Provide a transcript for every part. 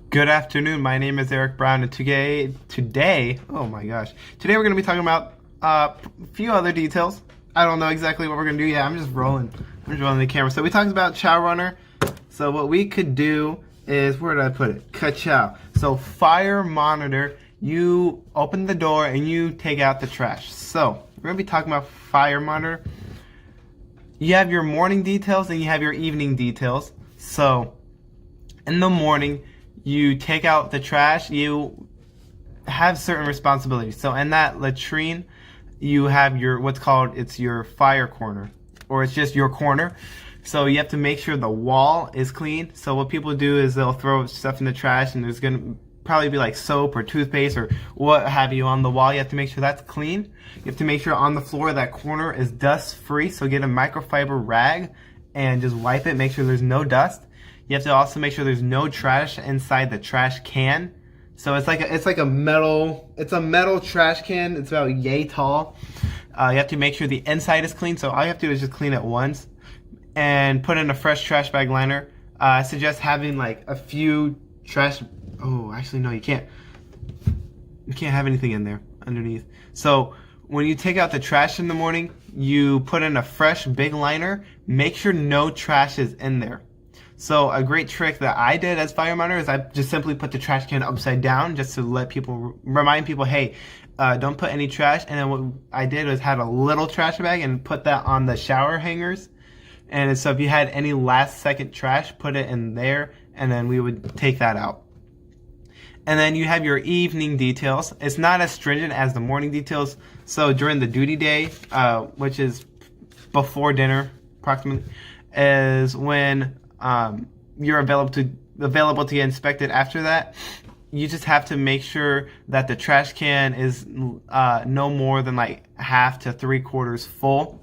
Good afternoon. My name is Eric Brown, and oh my gosh, today we're going to be talking about a few other details. I don't know exactly what we're going to do yet. I'm just rolling the camera. So we talked about Chow Runner. So what we could do is, where did I put it? Ka-chow. So fire monitor. You open the door and you take out the trash. So we're going to be talking about fire monitor. You have your morning details and you have your evening details. So in the morning, you take out the trash, you have certain responsibilities. So in that latrine, you have your, it's your fire corner, or it's just your corner. So you have to make sure the wall is clean. So what people do is they'll throw stuff in the trash, and there's gonna probably be like soap or toothpaste or what have you on the wall. You have to make sure that's clean. You have to make sure on the floor that corner is dust free. So get a microfiber rag and just wipe it, make sure there's no dust. You have to also make sure there's no trash inside the trash can. So it's like a metal trash can. It's about yay tall. You have to make sure the inside is clean. So all you have to do is just clean it once and put in a fresh trash bag liner. I suggest having like a few trash. Oh, actually no, you can't. You can't have anything in there underneath. So when you take out the trash in the morning, you put in a fresh big liner. Make sure no trash is in there. So a great trick that I did as fire monitor is I just simply put the trash can upside down just to remind people, hey, don't put any trash. And then what I did was had a little trash bag and put that on the shower hangers. And so if you had any last second trash, put it in there, and then we would take that out. And then you have your evening details. It's not as stringent as the morning details. So during the duty day, which is before dinner approximately, is when you're available to get inspected. After that, you just have to make sure that the trash can is no more than like half to 3/4 full.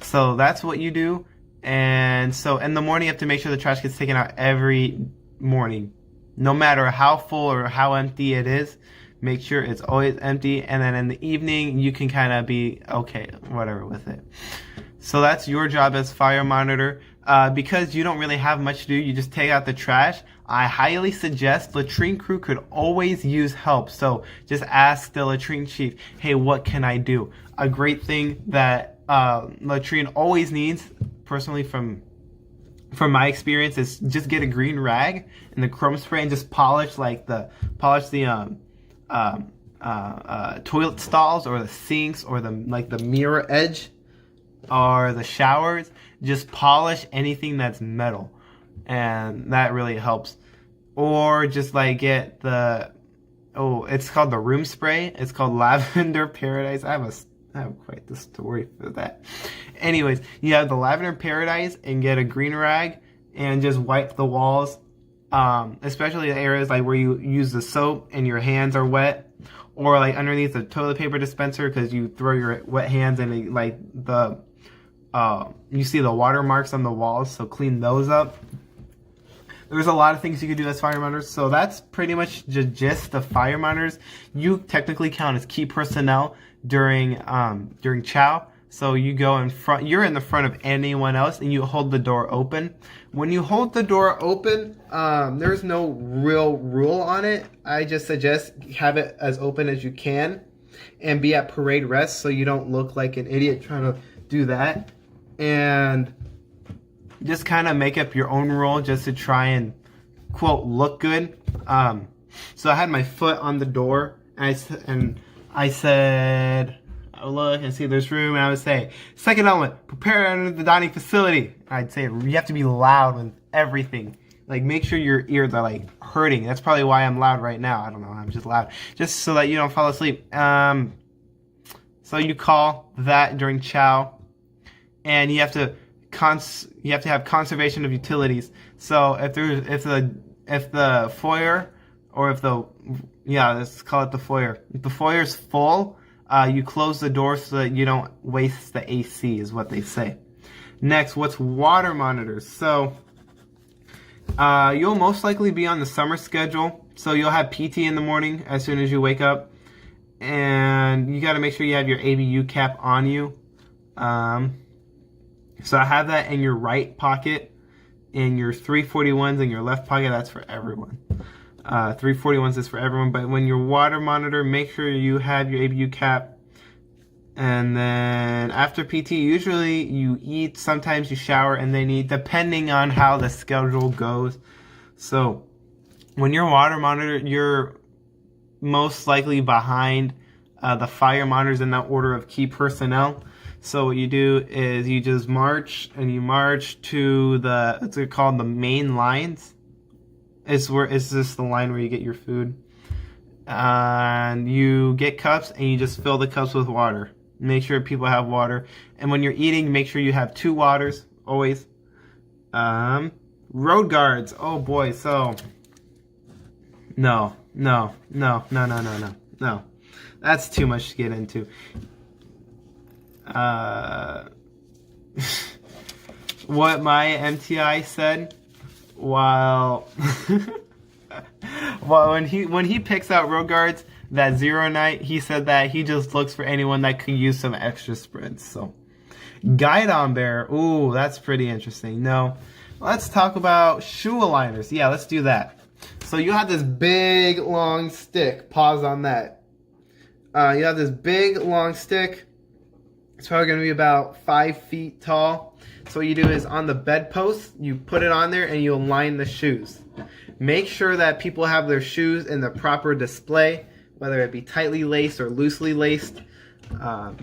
So that's what you do. And so in the morning, you have to make sure the trash gets taken out every morning, no matter how full or how empty it is. Make sure it's always empty. And then in the evening, you can kind of be okay, whatever with it. So that's your job as fire monitor. Because you don't really have much to do, you just take out the trash. I highly suggest latrine crew could always use help. So just ask the latrine chief, hey, what can I do? A great thing that latrine always needs, personally from my experience, is just get a green rag and the chrome spray and just polish the toilet stalls or the sinks or the mirror edge or the showers. Just polish anything that's metal, and that really helps. Or just like get it's called the room spray. It's called Lavender Paradise. I have quite the story for that. Anyways, you have the Lavender Paradise and get a green rag and just wipe the walls, especially the areas like where you use the soap and your hands are wet, or like underneath the toilet paper dispenser because you throw your wet hands and you see the water marks on the walls, so clean those up. There's a lot of things you could do as fire monitors, so that's pretty much the gist of fire monitors. You technically count as key personnel during chow. So you go in front, you're in the front of anyone else, and you hold the door open. When you hold the door open, there's no real rule on it. I just suggest have it as open as you can and be at parade rest so you don't look like an idiot trying to do that. And just kind of make up your own rule just to try and, quote, look good. So I had my foot on the door, and I said, oh, look and see there's room, and I would say, second element, prepare under the dining facility. I'd say you have to be loud with everything. Like, make sure your ears are like hurting. That's probably why I'm loud right now. I don't know, I'm just loud. Just so that you don't fall asleep. So you call that during chow. And you have to have conservation of utilities. So if the foyer, or let's call it the foyer. If the foyer is full, you close the door so that you don't waste the AC, is what they say. Next, what's water monitors? So you'll most likely be on the summer schedule. So you'll have PT in the morning as soon as you wake up, and you got to make sure you have your ABU cap on you. So I have that in your right pocket, and your 341s in your left pocket, that's for everyone. 341s is for everyone, but when your water monitor, make sure you have your ABU cap. And then after PT, usually you eat, sometimes you shower, and then eat, depending on how the schedule goes. So when your water monitor, you're most likely behind the fire monitors in that order of key personnel. So what you do is you just march, and you march to the, what's it called, the main lines. It's just the line where you get your food. And you get cups, and you just fill the cups with water. Make sure people have water. And when you're eating, make sure you have 2 waters, always. Road guards. Oh boy, so no. That's too much to get into. What my MTI said while when he picks out road guards that 0 night, he said that he just looks for anyone that could use some extra sprints. So guidon bear, ooh, that's pretty interesting. No, let's talk about shoe aligners. Yeah, let's do that. So you have this big long stick. Pause on that. You have this big long stick. It's probably going to be about 5 feet tall. So what you do is on the bedpost, you put it on there and you align the shoes. Make sure that people have their shoes in the proper display, whether it be tightly laced or loosely laced.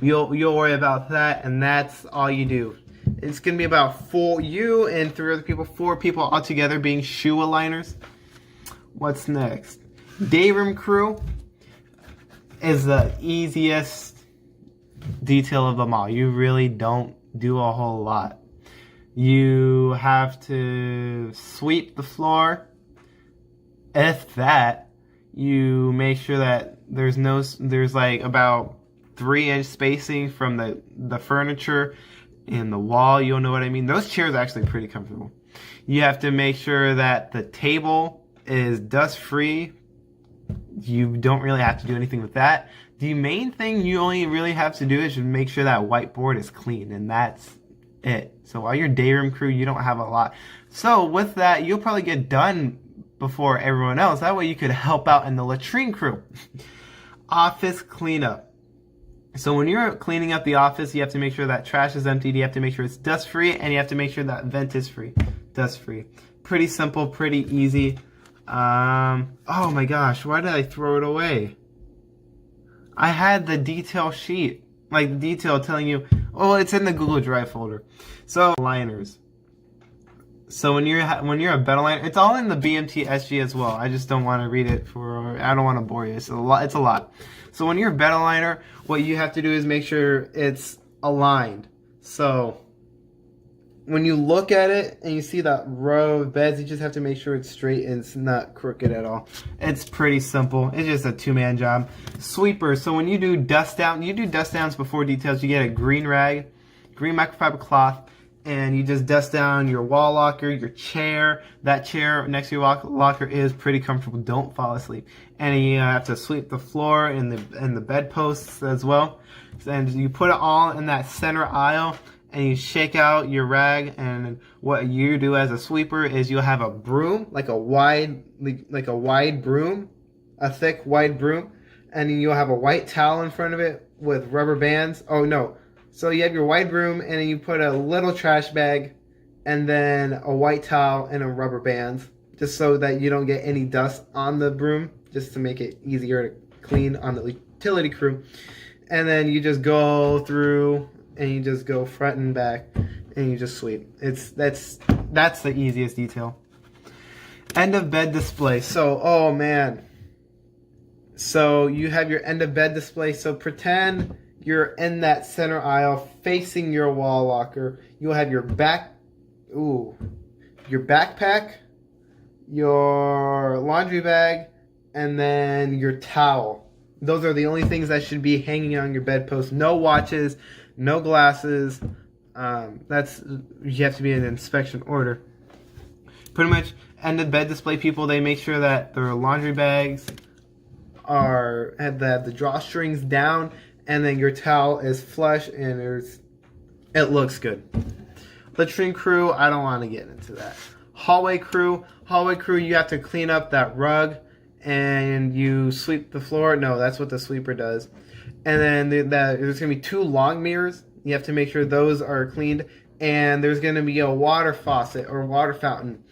You'll worry about that, and that's all you do. It's going to be about 4, you and 3 other people, 4 people all together being shoe aligners. What's next? Day room crew is the easiest detail of them all. You really don't do a whole lot. You have to sweep the floor. If that, you make sure that there's like about 3-inch spacing from the furniture and the wall. You'll know what I mean. Those chairs are actually pretty comfortable. You have to make sure that the table is dust free. You don't really have to do anything with that. The main thing you only really have to do is just make sure that whiteboard is clean, and that's it. So while you're day room crew, you don't have a lot. So with that, you'll probably get done before everyone else. That way you could help out in the latrine crew. Office cleanup. So when you're cleaning up the office, you have to make sure that trash is emptied, you have to make sure it's dust free, and you have to make sure that vent is free, dust free. Pretty simple, pretty easy. Oh my gosh, why did I throw it away? I had the detail sheet, like the detail telling you, oh, it's in the Google Drive folder. So liners. So when you're a bed aligner, it's all in the BMT SG as well. I just don't want to read it I don't want to bore you. It's a lot. So when you're a bed aligner, what you have to do is make sure it's aligned. So when you look at it and you see that row of beds, you just have to make sure it's straight and it's not crooked at all. It's pretty simple. It's just a 2-man job. Sweeper. So when you do dust down, you do dust downs before details. You get a green rag, green microfiber cloth, and you just dust down your wall locker, your chair. That chair next to your locker is pretty comfortable. Don't fall asleep. And you have to sweep the floor and the bedposts as well. And you put it all in that center aisle, and you shake out your rag. And what you do as a sweeper is you'll have a broom, like a wide broom, a thick wide broom, and then you'll have a white towel in front of it with rubber bands. Oh no. So you have your white broom, and then you put a little trash bag, and then a white towel and a rubber band, just so that you don't get any dust on the broom, just to make it easier to clean on the utility crew. And then you just go through, and you just go front and back, and you just sweep. That's the easiest detail. End of bed display. So, oh man. So you have your end of bed display. So pretend you're in that center aisle facing your wall locker. You'll have your your backpack, your laundry bag, and then your towel. Those are the only things that should be hanging on your bedpost. No watches, no glasses. You have to be in inspection order. Pretty much end of bed display people, they make sure that their laundry bags have the drawstrings down, and then your towel is flush and it looks good. Latrine crew, I don't want to get into that. Hallway crew. Hallway crew, you have to clean up that rug and you sweep the floor. No, that's what the sweeper does. And then there's going to be 2 long mirrors. You have to make sure those are cleaned. And there's going to be a water faucet or water fountain.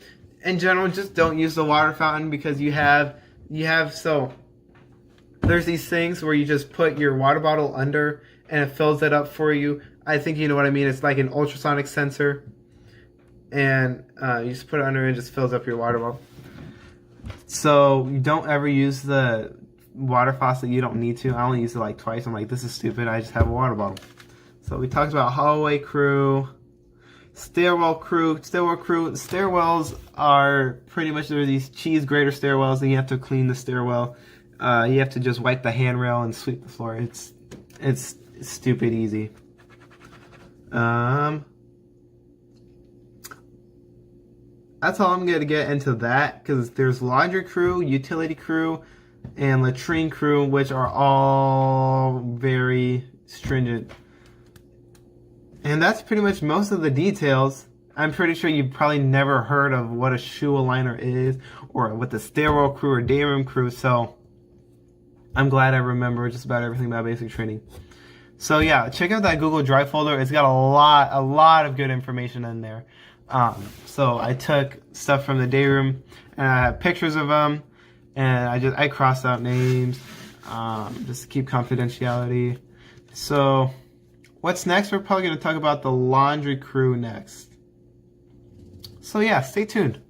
In general, just don't use the water fountain because so there's these things where you just put your water bottle under and it fills it up for you. I think you know what I mean. It's like an ultrasonic sensor. And you just put it under and it just fills up your water bottle. So you don't ever use the water faucet. You don't need to. I only used it like twice. I'm like, this is stupid. I just have a water bottle. So we talked about hallway crew, stairwell crew. Stairwells are pretty much, they're these cheese grater stairwells, and you have to clean the stairwell. You have to just wipe the handrail and sweep the floor. It's stupid easy. That's all I'm going to get into that, because there's laundry crew, utility crew, and latrine crew, which are all very stringent. And that's pretty much most of the details. I'm pretty sure you've probably never heard of what a shoe aligner is, or what the stairwell crew or day room crew, so I'm glad I remember just about everything about basic training. So yeah, check out that Google Drive folder. It's got a lot of good information in there. So I took stuff from the day room and I have pictures of them, and I crossed out names, just to keep confidentiality. So what's next? We're probably going to talk about the laundry crew next. So yeah, stay tuned.